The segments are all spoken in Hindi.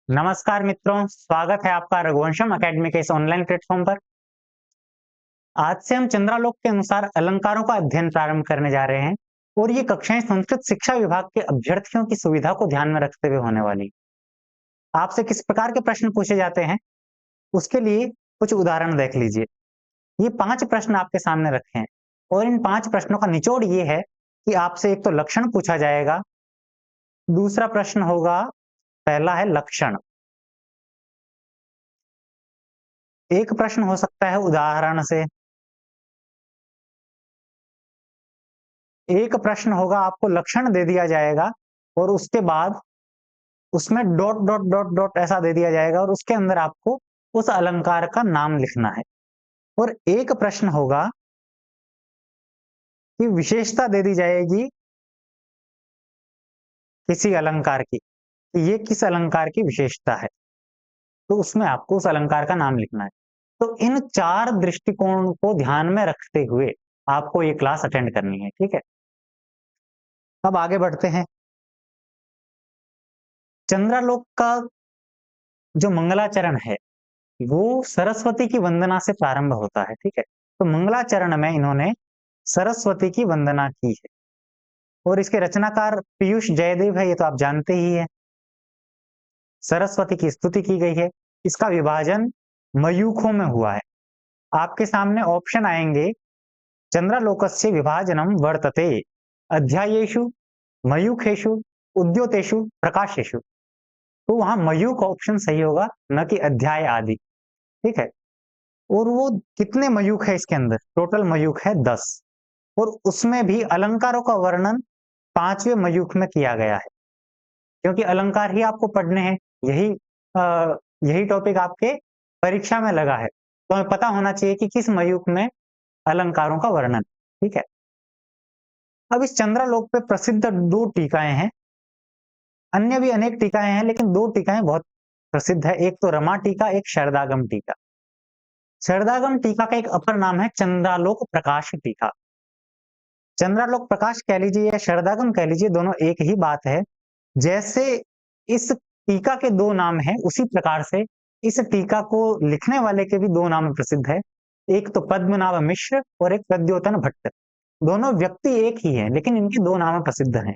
नमस्कार मित्रों, स्वागत है आपका रघुवंशम एकेडमी के इस ऑनलाइन प्लेटफॉर्म पर। आज से हम चंद्रालोक के अनुसार अलंकारों का अध्ययन प्रारंभ करने जा रहे हैं और ये कक्षाएं संस्कृत शिक्षा विभाग के अभ्यर्थियों की सुविधा को ध्यान में रखते हुए होने वाली। आपसे किस प्रकार के प्रश्न पूछे जाते हैं, उसके लिए कुछ उदाहरण देख लीजिए। ये 5 प्रश्न आपके सामने रखे हैं और इन 5 प्रश्नों का निचोड़ ये है कि आपसे एक तो लक्षण पूछा जाएगा, दूसरा प्रश्न होगा, पहला है लक्षण। एक प्रश्न हो सकता है उदाहरण से, एक प्रश्न होगा आपको लक्षण दे दिया जाएगा और उसके बाद उसमें डॉट डॉट डॉट डॉट ऐसा दे दिया जाएगा और उसके अंदर आपको उस अलंकार का नाम लिखना है। और एक प्रश्न होगा कि विशेषता दे दी जाएगी किसी अलंकार की, कि ये किस अलंकार की विशेषता है, तो उसमें आपको उस अलंकार का नाम लिखना है। तो इन 4 दृष्टिकोण को ध्यान में रखते हुए आपको ये क्लास अटेंड करनी है, ठीक है? अब आगे बढ़ते हैं। चंद्रालोक का जो मंगलाचरण है, वो सरस्वती की वंदना से प्रारंभ होता है, ठीक है? तो मंगलाचरण में इन्होंने सरस्वती की वंदना की है और इसके रचनाकार पीयूष जयदेव है, ये तो आप जानते ही हैं। सरस्वती की स्तुति की गई है। इसका विभाजन मयूखों में हुआ है। आपके सामने ऑप्शन आएंगे, चंद्रालोकस्य विभाजनम वर्तते अध्यायेषु, मयूखेषु, उद्योतेषु, प्रकाशेषु। तो वहां मयूख ऑप्शन सही होगा, न कि अध्याय आदि, ठीक है? और वो कितने मयूख है इसके अंदर? टोटल मयूख है 10 और उसमें भी अलंकारों का वर्णन 5वें मयूख में किया गया है, क्योंकि अलंकार ही आपको पढ़ने हैं। यही यही टॉपिक आपके परीक्षा में लगा है, तो हमें पता होना चाहिए कि किस मयूख में अलंकारों का वर्णन, ठीक है? अब इस चंद्रालोक पे प्रसिद्ध 2 टीकाएँ हैं, अन्य भी अनेक टीकाएँ हैं, लेकिन 2 टीकाएँ बहुत प्रसिद्ध है। एक तो रमा टीका, एक शरदागम टीका। शरदागम टीका का एक अपर नाम है चंद्रालोक प्रकाश टीका। चंद्रालोक प्रकाश कह लीजिए या शरदागम कह लीजिए, दोनों एक ही बात है। जैसे इस टीका के 2 नाम हैं, उसी प्रकार से इस टीका को लिखने वाले के भी 2 नाम प्रसिद्ध है। एक तो पद्मनाभ मिश्र और एक प्रद्योतन भट्ट। दोनों व्यक्ति एक ही हैं, लेकिन इनके 2 नाम प्रसिद्ध हैं।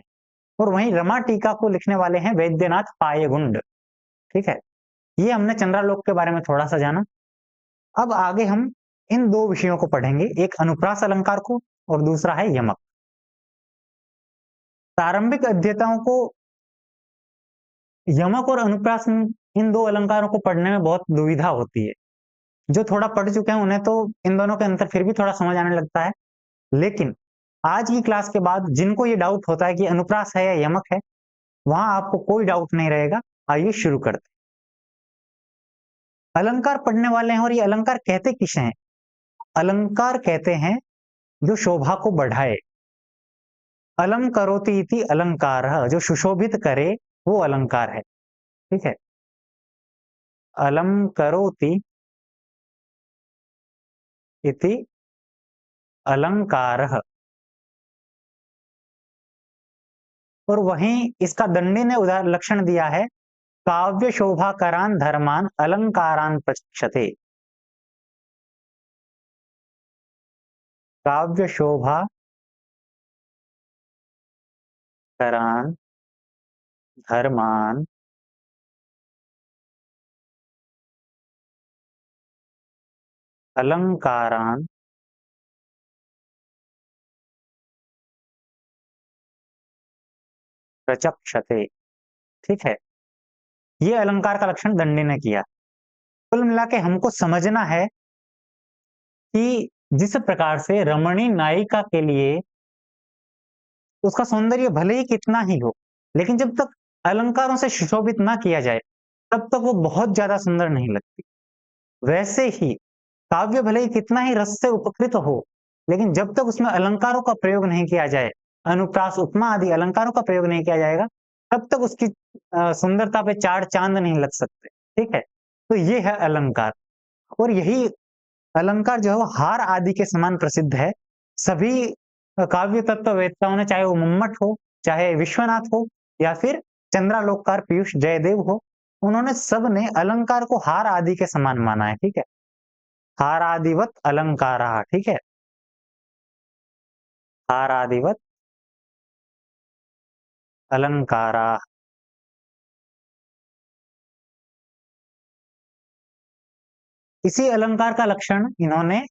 और वहीं रमा टीका को लिखने वाले हैं वैद्यनाथ पायगुंड, ठीक है? ये हमने चंद्रालोक के बारे में थोड़ा-सा जाना। अब आगे हम इन 2 विषयों को पढ़ेंगे, एक अनुप्रास अलंकार को और दूसरा है यमक। प्रारंभिक अध्येताओं को यमक और अनुप्रास इन 2 अलंकारों को पढ़ने में बहुत दुविधा होती है। जो थोड़ा पढ़ चुके हैं उन्हें तो इन दोनों के अंतर फिर भी थोड़ा समझ आने लगता है। लेकिन आज की क्लास के बाद जिनको ये डाउट होता है कि अनुप्रास है या यमक है, वहां आपको कोई डाउट नहीं रहेगा। आइए शुरू करते हैं। अलंकार पढ़ने वाले हैं और ये अलंकार कहते किसे हैं? अलंकार कहते हैं जो शोभा को बढ़ाए। अलम करोति इति अलंकारः, जो सुशोभित करे वो अलंकार है, ठीक है? अलम करोति इति अलंकारः। और वहीं इसका दंडी ने लक्षण दिया है, काव्य शोभाकरान धर्मान अलंकारान प्रचक्षते। काव्य शोभा करान धर्मान अलंकारान प्रचक्षते, ठीक है? ये अलंकार का लक्षण दंडी ने किया। कुल मिला के हमको समझना है कि जिस प्रकार से रमणी नायिका के लिए उसका सौंदर्य भले ही कितना ही हो, लेकिन जब तक अलंकारों से सुशोभित ना किया जाए, तब तक वो बहुत ज्यादा सुंदर नहीं लगती। वैसे ही काव्य भले ही कितना ही रस से उपकृत हो, लेकिन जब तक उसमें अलंकारों का प्रयोग नहीं किया जाए, अनुप्रास उपमा आदि अलंकारों का प्रयोग नहीं किया जाएगा, तब तक उसकी सुंदरता पे 4 चांद नहीं लग सकते, ठीक है? तो ये है अलंकार और यही अलंकार जो है वो हार आदि के समान प्रसिद्ध है। सभी काव्य तत्ववेत्ताओं ने, चाहे वो मम्मट हो, चाहे विश्वनाथ हो या फिर चंद्रालोककार पीयूष जयदेव हो, उन्होंने सब ने अलंकार को हार आदि के समान माना है, ठीक है? हारादिवत अलंकारा, ठीक है? हारादिवत अलंकारा। इसी अलंकार का लक्षण इन्होंने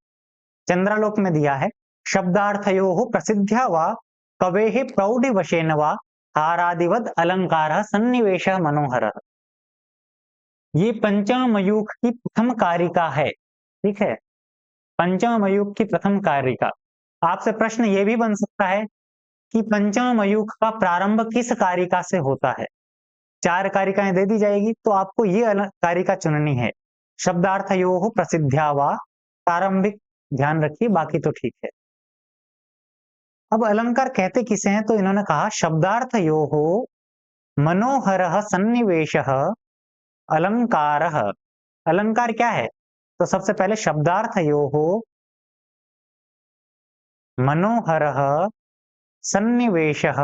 चंद्रालोक में दिया है। शब्दार्थयोः प्रसिद्ध्या वा कवेः प्रौढिवशेन वा हारादिवद अलंकारः सन्निवेशः मनोहरः। ये पंचम मयूख की प्रथम कारिका है, ठीक है? पंचम मयूख की प्रथम कारिका। आपसे प्रश्न ये भी बन सकता है कि पंचम मयूख का प्रारंभ किस कारिका से होता है? 4 कारिकाएँ दे दी जाएगी, तो आपको ये कारिका चुननी है। शब्दार्थयोः प्रसिद्ध्या वा, प्रारंभिक ध्यान रखिए, बाकी तो ठीक है। अब अलंकार कहते किसे हैं? तो इन्होंने कहा शब्दार्थयोः मनोहरः सन्निवेशः अलंकारः। अलंकार क्या है? तो सबसे पहले शब्दार्थयोः मनोहरः सन्निवेशः।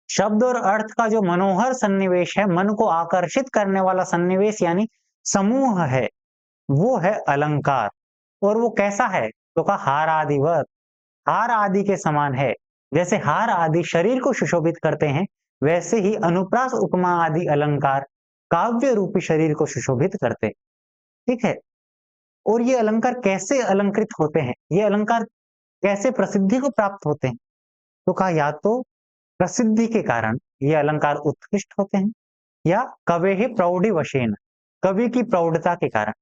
शब्द और अर्थ का जो मनोहर सन्निवेश है, मन को आकर्षित करने वाला सन्निवेश यानी समूह है, वो है अलंकार। और वो कैसा है? तो कहा हार आदिवत, हार आदि के समान है। जैसे हार आदि शरीर को सुशोभित करते हैं, वैसे ही अनुप्रास उपमा आदि अलंकार काव्य रूपी शरीर को सुशोभित करते हैं, ठीक है? और ये अलंकार कैसे अलंकृत होते हैं? ये अलंकार कैसे प्रसिद्धि को प्राप्त होते हैं? तो कहा या तो प्रसिद्धि के कारण ये अलंकार उत्कृष्ट होते हैं, या कवेः प्रौढिवशेन, कवि की प्रौढ़ता के कारण।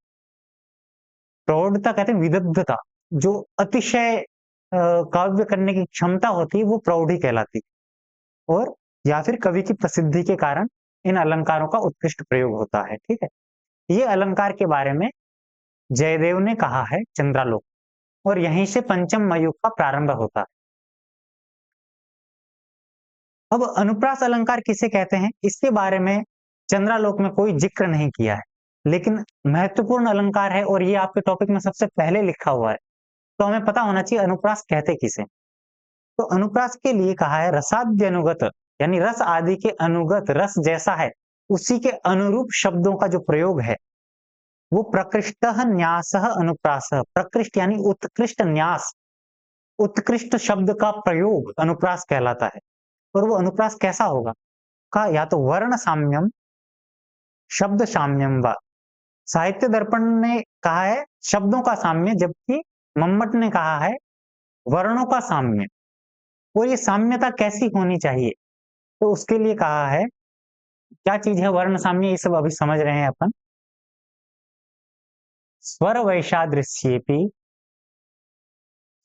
प्रौढ़ता कहते हैं विदग्धता, जो अतिशय काव्य करने की क्षमता होती है, वो प्रौढ़ी कहलाती है। और या फिर कवि की प्रसिद्धि के कारण इन अलंकारों का उत्कृष्ट प्रयोग होता है, ठीक है? ये अलंकार के बारे में जयदेव ने कहा है चंद्रालोक, और यहीं से पंचम मयूख का प्रारंभ होता है। अब अनुप्रास अलंकार किसे कहते हैं? इसके बारे में चंद्रालोक में कोई जिक्र नहीं किया है, लेकिन महत्वपूर्ण अलंकार है और ये आपके टॉपिक में सबसे पहले लिखा हुआ है, तो हमें पता होना चाहिए अनुप्रास कहते किसे। तो अनुप्रास के लिए कहा है रसाद्य अनुगत, यानी रस आदि के अनुगत, रस जैसा है उसी के अनुरूप शब्दों का जो प्रयोग है, वो प्रकृष्ट न्यास अनुप्रास। प्रकृष्ट यानी उत्कृष्ट, न्यास उत्कृष्ट शब्द का प्रयोग अनुप्रास कहलाता है। और वो अनुप्रास कैसा होगा? का या तो वर्ण साम्यम, शब्द साम्यम व। साहित्य दर्पण ने कहा है शब्दों का साम्य, जबकि मम्मट ने कहा है वर्णों का साम्य। और ये साम्यता कैसी होनी चाहिए? तो उसके लिए कहा है, क्या चीज है वर्ण साम्य, ये सब अभी समझ रहे हैं अपन। स्वर वैशादृश्येपि,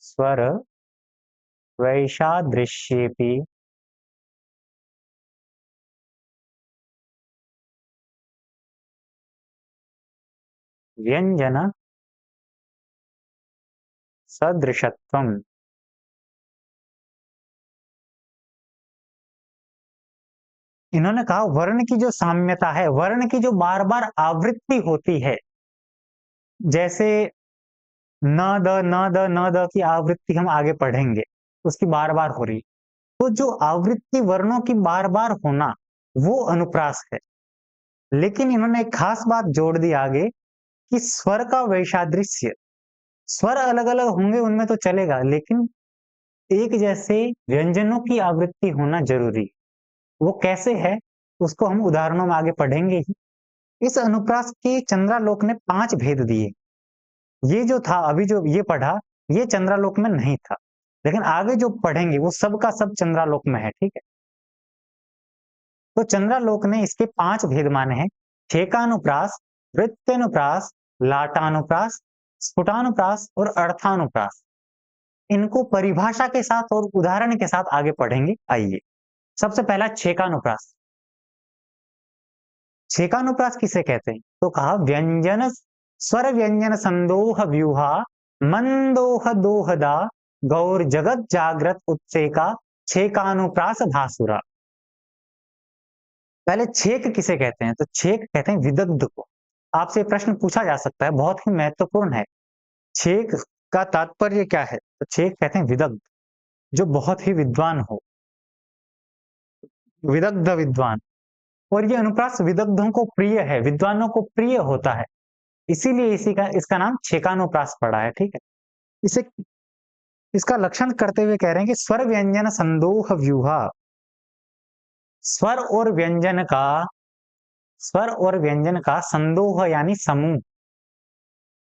स्वर वैशादृश्येपि व्यंजन सदृशत्वम। इन्होंने कहा वर्ण की जो साम्यता है, वर्ण की जो बार बार आवृत्ति होती है, जैसे न द न द न द की आवृत्ति हम आगे पढ़ेंगे, उसकी बार बार हो रही, तो जो आवृत्ति वर्णों की बार बार होना, वो अनुप्रास है। लेकिन इन्होंने एक खास बात जोड़ दी आगे कि स्वर का वैसादृश्य, स्वर अलग अलग होंगे उनमें तो चलेगा, लेकिन एक जैसे व्यंजनों की आवृत्ति होना जरूरी है। वो कैसे है, उसको हम उदाहरणों में आगे पढ़ेंगे ही। इस अनुप्रास के चंद्रालोक ने 5 भेद दिए। ये जो था अभी जो ये पढ़ा, ये चंद्रालोक में नहीं था, लेकिन आगे जो पढ़ेंगे वो सब का सब चंद्रालोक में है, ठीक है? तो चंद्रालोक ने इसके 5 भेद माने हैं। ठेकानुप्रास, वृत्त्यनुप्रास, लाटानुप्रास, स्फुटानुप्रास और अर्थानुप्रास। इनको परिभाषा के साथ और उदाहरण के साथ आगे पढ़ेंगे। आइए, सबसे पहला छेकानुप्रास। छेकानुप्रास किसे कहते हैं? तो कहा व्यंजन, स्वर व्यंजन संदोह व्यूहा, मंदोह दोहदा, गौर जगत जागृत उत्सेका, छेकानुप्रास भासुरा। पहले छेक किसे कहते हैं? तो छेक कहते हैं विदग्ध को। आपसे प्रश्न पूछा जा सकता है, बहुत ही महत्वपूर्ण है। छेक का तात्पर्य क्या है? तो छेक कहते हैं विदग्ध, जो बहुत ही विद्वान हो, विदग्ध विद्वान। और ये अनुप्रास विदग्धों को प्रिय है, विद्वानों को प्रिय होता है। इसीलिए इसी का इसका नाम छेकानुप्रास पड़ा है, ठीक है? इसे इसका लक्षण करते हुए कह रहे हैं कि स्वर व्यंजन संदोह व्यूहा। स्वर और व्यंजन का स्वर और व्यंजन का संदोह यानी समूह,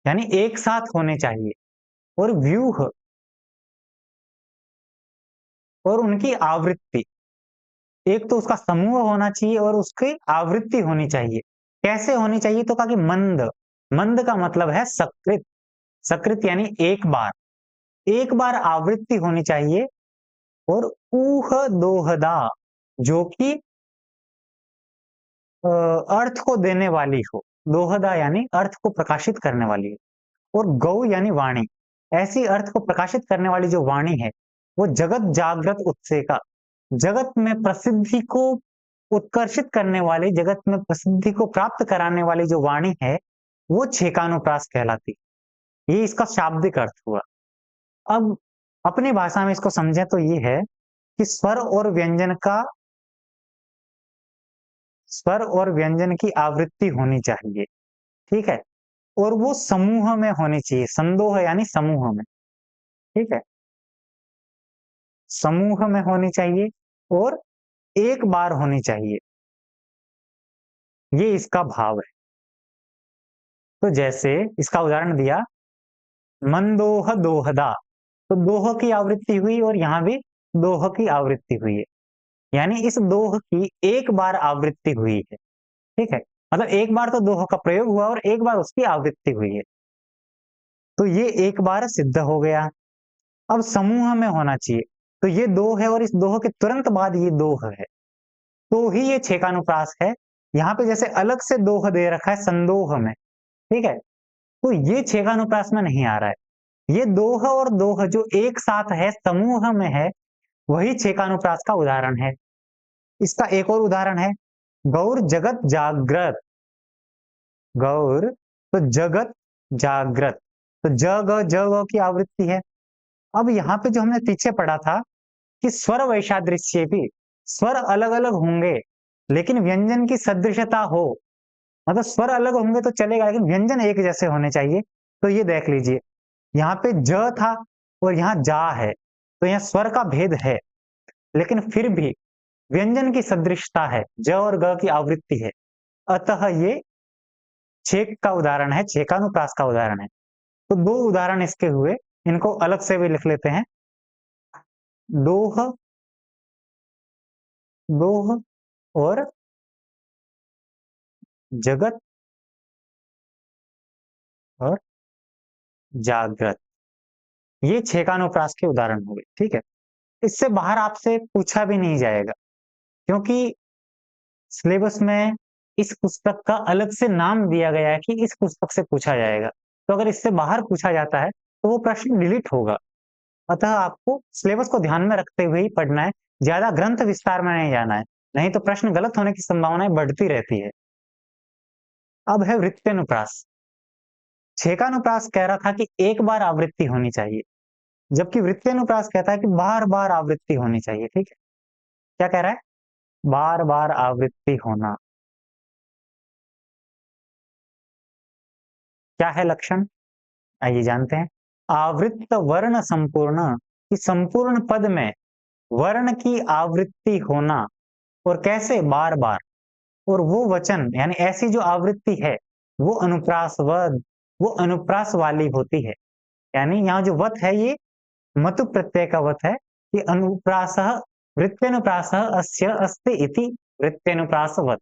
यानी एक साथ होने चाहिए। और व्यूह और उनकी आवृत्ति, एक तो उसका समूह होना चाहिए और उसकी आवृत्ति होनी चाहिए। कैसे होनी चाहिए? तो कहा कि मंद। मंद का मतलब है सकृत। सकृत यानी एक बार आवृत्ति होनी चाहिए। और ऊह दोहदा, जो कि अर्थ को देने वाली हो। दोहदा यानी अर्थ को प्रकाशित करने वाली हो। और गौ यानी वाणी, ऐसी अर्थ को प्रकाशित करने वाली जो वाणी है, वो जगत जागृत उत्सेका, जगत में प्रसिद्धि को उत्कर्षित करने वाली, जगत में प्रसिद्धि को प्राप्त कराने वाली जो वाणी है, वो छेकानुप्रास कहलाती। ये इसका शाब्दिक अर्थ हुआ। अब अपनी भाषा में इसको समझें तो ये है कि स्वर और व्यंजन की आवृत्ति होनी चाहिए, ठीक है? और वो समूह में होनी चाहिए। संदोह यानी समूह में, ठीक है? समूह में होनी चाहिए और एक बार होनी चाहिए। ये इसका भाव है। तो जैसे इसका उदाहरण दिया, मंदोह दोहदा, तो दोह की आवृत्ति हुई और यहां भी दोह की आवृत्ति हुई है। यानी इस दोह की एक बार आवृत्ति हुई है, ठीक है? मतलब एक बार तो दोह का प्रयोग हुआ और एक बार उसकी आवृत्ति हुई है। तो ये एक बार सिद्ध हो गया। अब समूह में होना चाहिए, तो ये दो है और इस दोह के तुरंत बाद ये दोह है, तो ही ये छेकानुप्रास है। यहाँ पे जैसे अलग से दोह दे रखा है संदोह में, ठीक है? तो ये छेकानुप्रास में नहीं आ रहा है। ये दोह और दोह जो एक साथ है, समूह में है, वही छेकानुप्रास का उदाहरण है। इसका एक और उदाहरण है, गौर जगत जागृत। गौर, तो जगत जागृत, तो जग की आवृत्ति है। अब यहाँ पे जो हमने पीछे पढ़ा था कि स्वर वैशादृश्य भी, स्वर अलग अलग होंगे लेकिन व्यंजन की सदृशता हो, मतलब स्वर अलग होंगे तो चलेगा लेकिन व्यंजन एक जैसे होने चाहिए। तो ये देख लीजिए, यहाँ पे ज था और यहाँ जा है, तो यहाँ स्वर का भेद है लेकिन फिर भी व्यंजन की सदृशता है, ज और ग की आवृत्ति है। अतः ये छेक का उदाहरण है, छेकानुप्रास का उदाहरण है। तो दो उदाहरण इसके हुए, इनको अलग से भी लिख लेते हैं। दोह, दोह और जगत और जागृत, ये छेकानुप्रास के उदाहरण हुए, ठीक है? इससे बाहर आपसे पूछा भी नहीं जाएगा, क्योंकि सिलेबस में इस पुस्तक का अलग से नाम दिया गया है कि इस पुस्तक से पूछा जाएगा। तो अगर इससे बाहर पूछा जाता है तो वो प्रश्न डिलीट होगा। अतः आपको सिलेबस को ध्यान में रखते हुए ही पढ़ना है, ज्यादा ग्रंथ विस्तार में नहीं जाना है, नहीं तो प्रश्न गलत होने की संभावनाएं बढ़ती रहती है। अब है वृत्त्यनुप्रास। छेकानुप्रास कह रहा था कि एक बार आवृत्ति होनी चाहिए, जबकि वृत्त्यनुप्रास कहता है कि बार बार आवृत्ति होनी चाहिए, ठीक है? क्या कह रहा है? बार बार आवृत्ति होना। क्या है लक्षण? आइए जानते हैं। आवृत्त वर्ण संपूर्ण, कि संपूर्ण पद में वर्ण की आवृत्ति होना। और कैसे? बार बार। और वो वचन यानी ऐसी जो आवृत्ति है वो अनुप्रासवद, वो अनुप्रास वाली होती है। यानी यहाँ जो वत है ये मतु प्रत्यय का वत है कि अनुप्रासः वृत्त्यनुप्रासः अस्य अस्ति इति वृत्त्यनुप्रासवत्।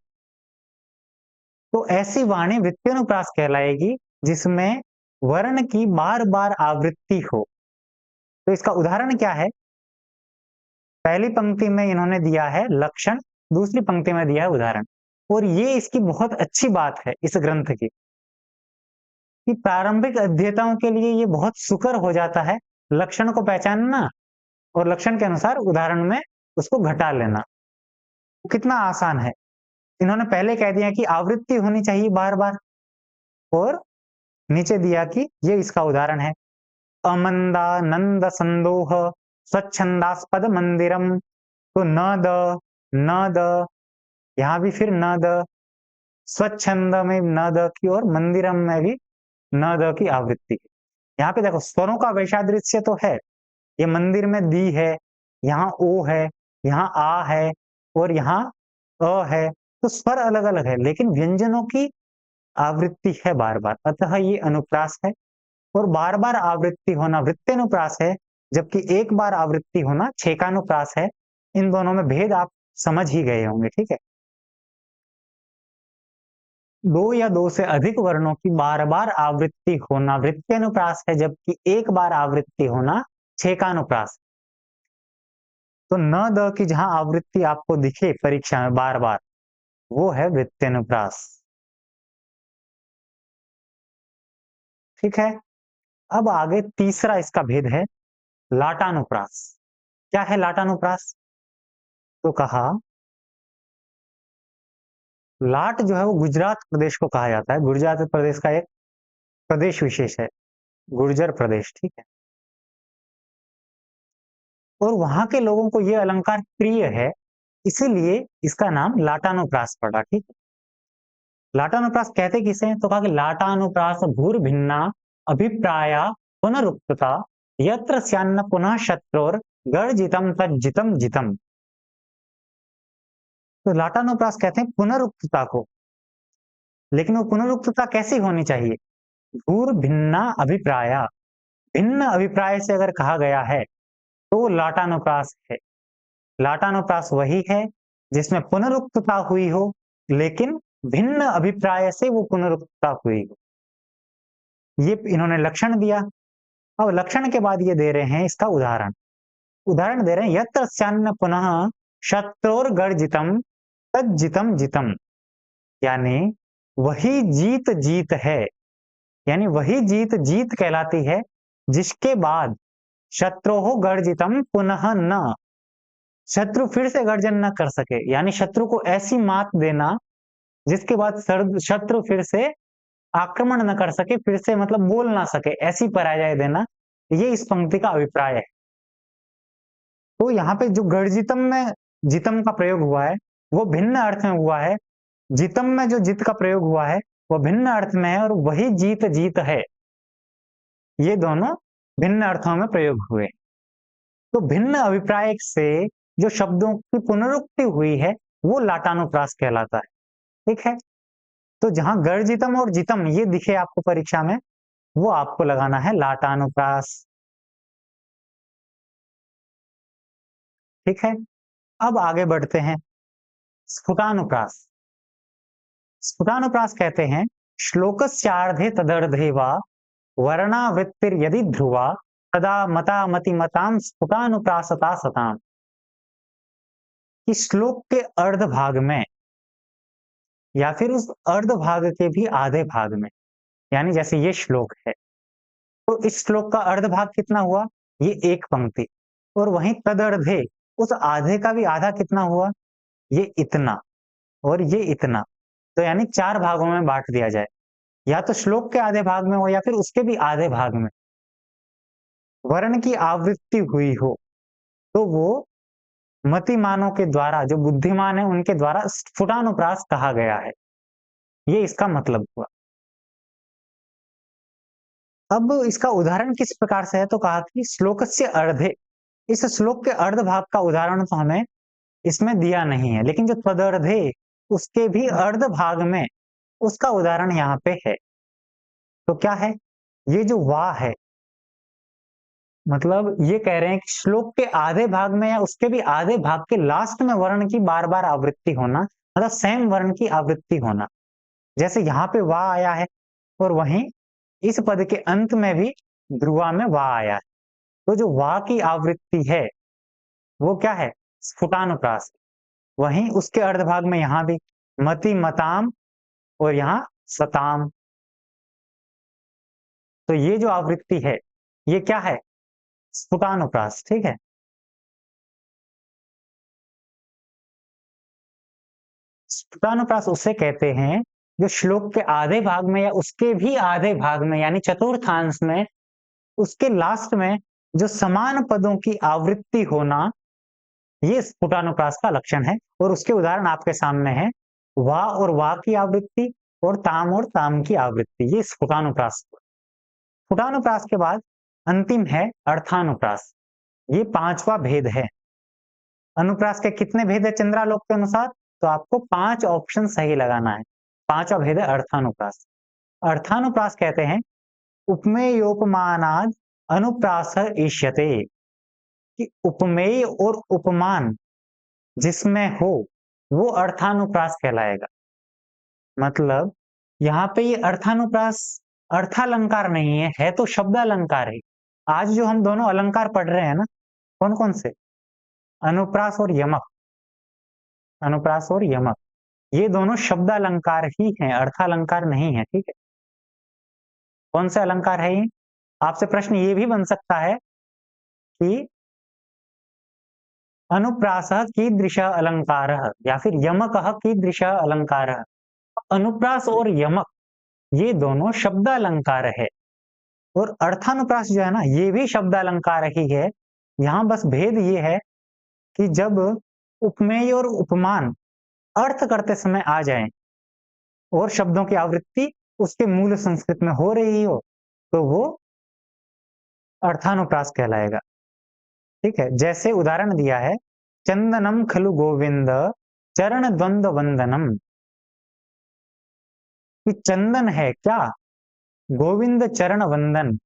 तो ऐसी वाणी वृत्त्यनुप्रास कहलाएगी जिसमें वर्ण की बार बार आवृत्ति हो। तो इसका उदाहरण क्या है? पहली पंक्ति में इन्होंने दिया है लक्षण, दूसरी पंक्ति में दिया है उदाहरण। और ये इसकी बहुत अच्छी बात है इस ग्रंथ की, कि प्रारंभिक अध्येताओं के लिए ये बहुत सुकर हो जाता है लक्षण को पहचानना और लक्षण के अनुसार उदाहरण में उसको घटा लेना। कितना आसान है। इन्होंने पहले कह दिया कि आवृत्ति होनी चाहिए बार बार, और नीचे दिया कि ये इसका उदाहरण है। अमंदा नंद संदोह स्वच्छंदास्पद मंदिरम, तो न द, न द, यहाँ भी फिर न द, स्वच्छंद में न द की और मंदिरम में भी न द की आवृत्ति। यहाँ पे देखो स्वरों का वैसादृश्य तो है, ये मंदिर में दी है, यहाँ ओ है, यहाँ आ है और यहाँ अ है, तो स्वर अलग-अलग है, लेकिन व्यंजनों की आवृत्ति है बार-बार, अतः ये अनुप्रास है। और बार-बार आवृत्ति होना वृत्त्यनुप्रास है, जबकि एक बार आवृत्ति होना छेकानुप्रास है। इन दोनों में भेद आप समझ ही गए होंगे, ठीक है? 2 या 2 से अधिक वर्णों की बार-बार आवृत्ति होना वृत्त्यनुप्रास है, जबकि एक बार आवृत्ति होना छेकानुप्रास। तो न, द की जहाँ आवृत्ति आपको दिखे परीक्षा में बार-बार, वो है वृत्त्यनुप्रास। ठीक है? अब आगे तीसरा इसका भेद है लाटानुप्रास। क्या है लाटानुप्रास? तो कहा लाट जो है वो गुजरात प्रदेश को कहा जाता है। गुजरात प्रदेश का एक प्रदेश विशेष है, गुर्जर प्रदेश, ठीक है? और वहाँ के लोगों को ये अलंकार प्रिय है, इसीलिए इसका नाम लाटानुप्रास पड़ा, ठीक है? लाटानुप्रास कहते किसे हैं? तो कहा कि लाटानुप्रास भूर्भिन्ना अभिप्राया पुनरुक्तता यत्र स्यान्न पुनः शत्रोर गर्जितम तज्जितम जितम। तो लाटानुप्रास कहते हैं पुनरुक्तता को, लेकिन वो पुनरुक्तता कैसी होनी चाहिए? भूर्भिन्ना अभिप्राया, भिन्न अभिप्राय से अगर कहा गया है तो वो लाटानुप्रास है। लाटानुप्रास वही है जिसमें पुनरुक्तता हुई हो, लेकिन भिन्न अभिप्राय से वो पुनरुक्तता हुई हो। ये इन्होंने लक्षण दिया। अब लक्षण के बाद ये दे रहे हैं इसका उदाहरण। उदाहरण दे रहे हैं यत्र स्यान्न पुनः शत्रुर्गर्जितम तज्जितम जितम, यानी वही जीत जीत है, यानी वही जीत जीत कहलाती है जिसके बाद शत्रुः गर्जितम पुनः न, शत्रु फिर से गर्जन न कर सके, यानी शत्रु को ऐसी मात देना जिसके बाद शत्रु फिर से आक्रमण न कर सके, फिर से मतलब बोल ना सके, ऐसी पराजय देना, ये इस पंक्ति का अभिप्राय है। तो यहाँ पे जो गर्जितम में जितम का प्रयोग हुआ है वो भिन्न अर्थ में हुआ है, जितम में जो जित का प्रयोग हुआ है वो भिन्न अर्थ में है, और वही जीत जीत है, ये दोनों भिन्न अर्थों में प्रयोग हुए। तो भिन्न अभिप्राय से जो शब्दों की पुनरुक्ति हुई है वो लाटानुप्रास कहलाता है, ठीक है? तो जहां गर्जितम और जितम ये दिखे आपको परीक्षा में, वो आपको लगाना है लाटानुप्रास, ठीक है? अब आगे बढ़ते हैं स्फुटानुप्रास। स्फुटानुप्रास कहते हैं श्लोकस्यार्धे तदर्धे वा वर्णावृत्तिर यदि ध्रुवा तदा मता मति मताम स्फुटानुप्रासता सताम। कि श्लोक के अर्ध भाग में या फिर उस अर्ध भाग के भी आधे भाग में, यानी जैसे ये श्लोक है तो इस श्लोक का अर्ध भाग कितना हुआ? ये एक पंक्ति। और वहीं तदर्धे, उस आधे का भी आधा कितना हुआ? ये इतना और ये इतना। तो यानी 4 भागों में बांट दिया जाए, या तो श्लोक के आधे भाग में हो या फिर उसके भी आधे भाग में वर्ण की आवृत्ति हुई हो, तो वो मतिमानों के द्वारा, जो बुद्धिमान है उनके द्वारा स्फुटानुप्रास कहा गया है। ये इसका मतलब हुआ। अब इसका उदाहरण किस प्रकार से है? तो कहा कि श्लोक से अर्धे, इस श्लोक के अर्ध भाग का उदाहरण तो हमें इसमें दिया नहीं है, लेकिन जो तदर्धे उसके भी अर्ध भाग में उसका उदाहरण यहाँ पे है। तो क्या है? ये जो वा है, मतलब ये कह रहे हैं कि श्लोक के आधे भाग में या उसके भी आधे भाग के लास्ट में वर्ण की बार-बार आवृत्ति होना, मतलब सेम वर्ण की आवृत्ति होना। जैसे यहाँ पे वा आया है और वहीं इस पद के अंत में भी ध्रुवा में वा आया है। तो जो वा की आवृत्ति है वो क्या है? स्फुटानुप्रास। वहीं उसके अर्ध भाग में यहाँ भी मति मताम और यहाँ सताम। तो ये जो आवृत्ति है ये क्या है? स्फुटानुप्रास, ठीक है? स्फुटानुप्रास उसे कहते हैं जो श्लोक के आधे भाग में या उसके भी आधे भाग में, यानी चतुर्थांश में, उसके लास्ट में जो समान पदों की आवृत्ति होना, ये स्फुटानुप्रास का लक्षण है और उसके उदाहरण आपके सामने हैं। वा और वा की आवृत्ति और ताम की आवृत्ति, ये स्फुटानुप्रास। स्फुटानुप्रास के बाद अंतिम है अर्थानुप्रास। ये 5वां भेद है। अनुप्रास के कितने भेद है चंद्रालोक के अनुसार? तो आपको 5 ऑप्शन सही लगाना है। 5वां भेद है अर्थानुप्रास। अर्थानुप्रास कहते हैं उपमेयोपमानाद अनुप्रास इष्यते, कि उपमेय और उपमान जिसमें हो वो अर्थानुप्रास कहलाएगा। मतलब यहाँ पे ये अर्थानुप्रास अर्थालंकार नहीं है, है तो शब्दालंकार है। आज जो हम दोनों अलंकार पढ़ रहे हैं ना, कौन कौन से? अनुप्रास और यमक। अनुप्रास और यमक, ये दोनों शब्दालंकार ही हैं, अर्थालंकार नहीं है। ठीक है, कौन से अलंकार है ये? आपसे प्रश्न ये भी बन सकता है कि अनुप्रासः कीदृशः अलंकारः, या फिर यमकः कीदृशः अलंकारः। अनुप्रास और यमक ये दोनों शब्दालंकार है और अर्थानुप्रास जो है ना, ये भी शब्दालंकार ही है। यहाँ बस भेद ये है कि जब उपमेय और उपमान अर्थ करते समय आ जाएं और शब्दों की आवृत्ति उसके मूल संस्कृत में हो रही हो, तो वो अर्थानुप्रास कहलाएगा। ठीक है, जैसे उदाहरण दिया है, चंदनम खलु गोविंद चरण द्वंद्व वंदनम, कि चंदन है क्या? गोविंद चरण वंदन,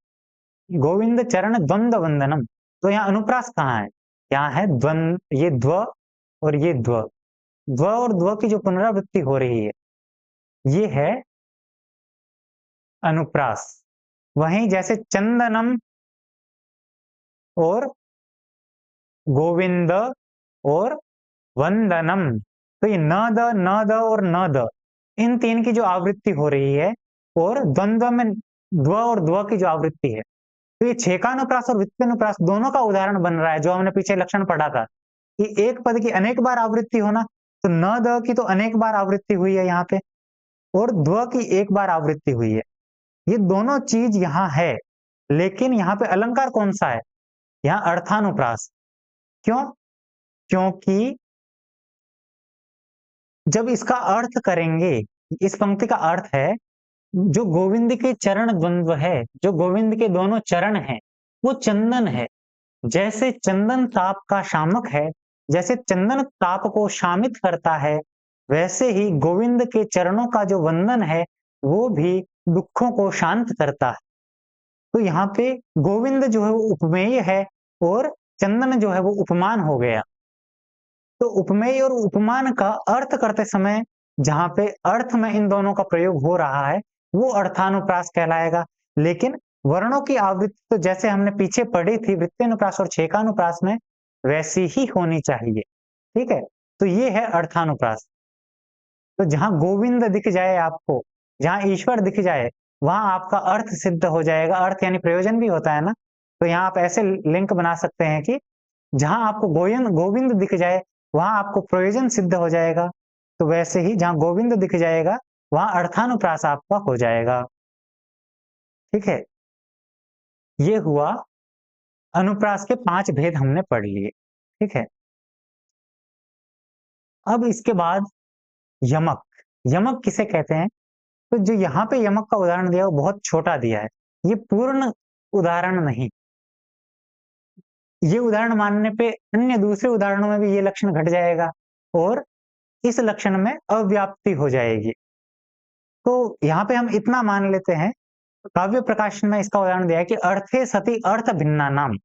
गोविंद चरण द्वंद्व वंदनम। तो यहाँ अनुप्रास कहाँ है? यहाँ है द्वंद, ये द्व और ये द्व। द्व और द्व की जो पुनरावृत्ति हो रही है, ये है अनुप्रास। वहीं जैसे चंदनम और गोविंद और वंदनम, तो ये न द, न द और न द, इन तीन की जो आवृत्ति हो रही है, और द्वंद्व में द्व और द्व की जो आवृत्ति है, तो ये छेकानुप्रास और वित्तानुप्रास दोनों का उदाहरण बन रहा है। जो हमने पीछे लक्षण पढ़ा था कि एक पद की अनेक बार आवृत्ति होना, तो न द की तो अनेक बार आवृत्ति हुई है यहाँ पे, और द्व की एक बार आवृत्ति हुई है। ये दोनों चीज यहाँ है, लेकिन यहाँ पे अलंकार कौन सा है? यहाँ अर्थानुप्रास। क्यों? क्योंकि जब इसका अर्थ करेंगे, इस पंक्ति का अर्थ है जो गोविंद के चरण द्वंद्व है, जो गोविंद के दोनों चरण हैं, वो चंदन है। जैसे चंदन ताप का शामक है, जैसे चंदन ताप को शामित करता है, वैसे ही गोविंद के चरणों का जो वंदन है वो भी दुखों को शांत करता है। तो यहाँ पे गोविंद जो है वो उपमेय है और चंदन जो है वो उपमान हो गया। तो उपमेय और उपमान का अर्थ करते समय जहां पे अर्थ में इन दोनों का प्रयोग हो रहा है, वो अर्थानुप्रास कहलाएगा। लेकिन वर्णों की आवृत्ति तो जैसे हमने पीछे पढ़ी थी वृत्तानुप्रास और छेकानुप्रास में, वैसी ही होनी चाहिए। ठीक है, तो ये है अर्थानुप्रास। तो जहां गोविंद दिख जाए आपको, जहां ईश्वर दिख जाए, वहां आपका अर्थ सिद्ध हो जाएगा। अर्थ यानी प्रयोजन भी होता है ना, तो यहाँ आप ऐसे लिंक बना सकते हैं कि जहां आपको गोविंद गोविंद दिख जाए, वहां आपको प्रयोजन सिद्ध हो जाएगा। तो वैसे ही जहां गोविंद दिख जाएगा, वहां अर्थानुप्रास आपका हो जाएगा। ठीक है, ये हुआ अनुप्रास के 5 भेद हमने पढ़ लिए। ठीक है, अब इसके बाद यमक। यमक किसे कहते हैं? तो जो यहाँ पे यमक का उदाहरण दिया है वो बहुत छोटा दिया है, ये पूर्ण उदाहरण नहीं। ये उदाहरण मानने पे अन्य दूसरे उदाहरणों में भी ये लक्षण घट जाएगा और इस लक्षण में अव्याप्ति हो जाएगी। तो यहाँ पे हम इतना मान लेते हैं, काव्य प्रकाशन में इसका उदाहरण दिया है कि अर्थे सति अर्थ भिन्ना नाम,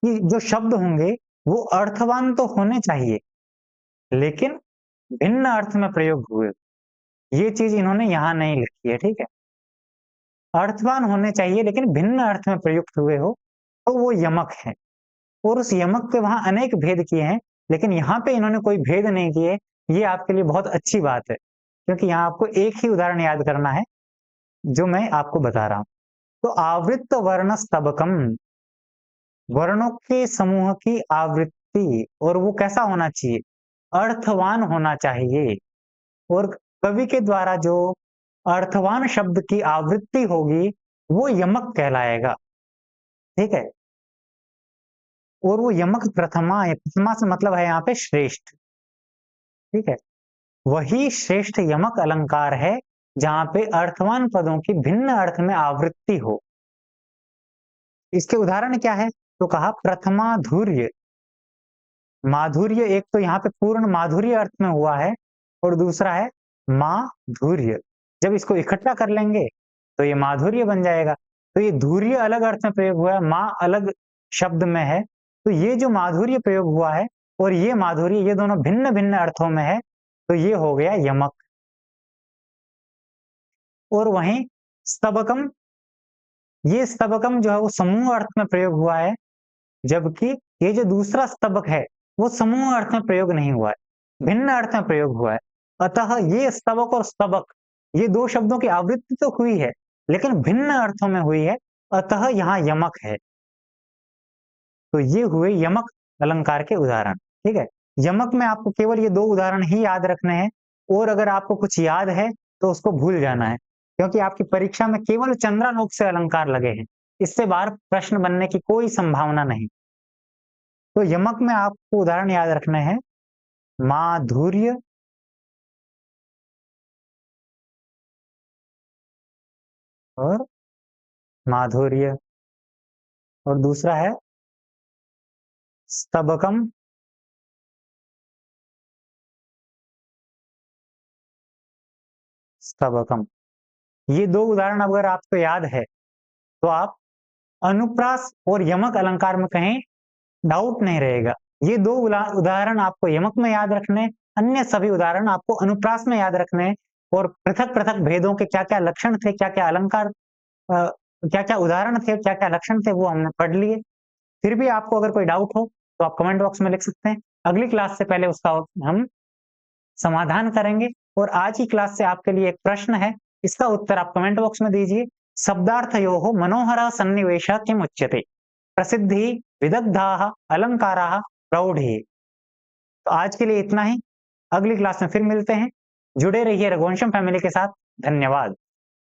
कि जो शब्द होंगे वो अर्थवान तो होने चाहिए लेकिन भिन्न अर्थ में प्रयोग हुए। ये चीज इन्होंने यहाँ नहीं लिखी है। ठीक है, अर्थवान होने चाहिए लेकिन भिन्न अर्थ में प्रयुक्त हुए हो, तो वो यमक है। और उस यमक के वहां अनेक भेद किए हैं, लेकिन यहाँ पे इन्होंने कोई भेद नहीं किए। ये आपके लिए बहुत अच्छी बात है, क्योंकि यहाँ आपको एक ही उदाहरण याद करना है जो मैं आपको बता रहा हूं। तो आवृत्त वर्ण स्तबकम, वर्णों के समूह की आवृत्ति, और वो कैसा होना चाहिए? अर्थवान होना चाहिए। और कवि के द्वारा जो अर्थवान शब्द की आवृत्ति होगी वो यमक कहलाएगा। ठीक है, और वो यमक प्रथमा है, प्रथमा से मतलब है यहाँ पे श्रेष्ठ, ठीक है? वही श्रेष्ठ यमक अलंकार है जहाँ पे अर्थवान पदों की भिन्न अर्थ में आवृत्ति हो। इसके उदाहरण क्या है? तो कहा प्रथमाधुर्य, माधुर्य एक तो यहाँ पे पूर्ण माधुर्य अर्थ में हुआ है और दूसरा है माधुर्य। जब इसको इकट्ठा कर लेंगे तो ये माधुर्य बन जाएगा। तो ये धुर्य अलग अर्थ में प्रयोग हुआ है, माँ अलग शब्द में है। तो ये जो माधुर्य प्रयोग हुआ है और ये माधुर्य, ये दोनों भिन्न-भिन्न अर्थों में है, तो ये हो गया यमक। और वहीं स्तबकम, ये स्तबकम जो है वो समूह अर्थ में प्रयोग हुआ है, जबकि ये जो दूसरा स्तबक है, वो समूह अर्थ में प्रयोग नहीं हुआ है, भिन्न अर्थ में प्रयोग हुआ है। अतः ये स्तबक और स्तबक, ये 2 शब्दों की आवृत्ति तो हुई है, लेकिन भिन्न अर्थों में हुई है, अतः यहाँ यमक है। तो ये हुए यमक अलंकार के उदाहरण, ठीक है? यमक में आपको केवल ये 2 उदाहरण ही याद रखने हैं और अगर आपको कुछ याद है, तो उसको भूल जाना है, क्योंकि आपकी परीक्षा में केवल चंद्रालोक से अलंकार लगे हैं। इससे बाहर प्रश्न बनने की कोई संभावना नहीं। तो यमक में आपको उदाहरण याद रखने हैं, माधुर्य और माधुर्य, और दूसरा है स्तबकम, स्तबकम। ये 2 उदाहरण अगर आपको याद है, तो आप अनुप्रास और यमक अलंकार में कहीं डाउट नहीं रहेगा। ये 2 उदाहरण आपको यमक में याद रखने हैं, अन्य सभी उदाहरण आपको अनुप्रास में याद रखने हैं और पृथक-पृथक भेदों के क्या-क्या लक्षण थे, क्या-क्या अलंकार क्या-क्या उदाहरण थे, क्या-क्या लक्षण थे, वो हमने पढ़ लिए। फिर भी आपको अगर कोई डाउट हो, तो आप कमेंट बॉक्स में लिख सकते हैं। अगली क्लास से पहले उसका हम समाधान करेंगे और आज की क्लास से आपके लिए एक प्रश्न है, इसका उत्तर आप कमेंट बॉक्स में दीजिए। शब्दार्थयोः मनोहरः सन्निवेशः किमुच्यते? प्रसिद्धिः, विदग्धाः, अलंकाराः, प्रौढिः। तो आज के लिए इतना ही। अगली क्लास में फिर मिलते हैं। जुड़े रहिए रघुवंशम फैमिली के साथ। धन्यवाद।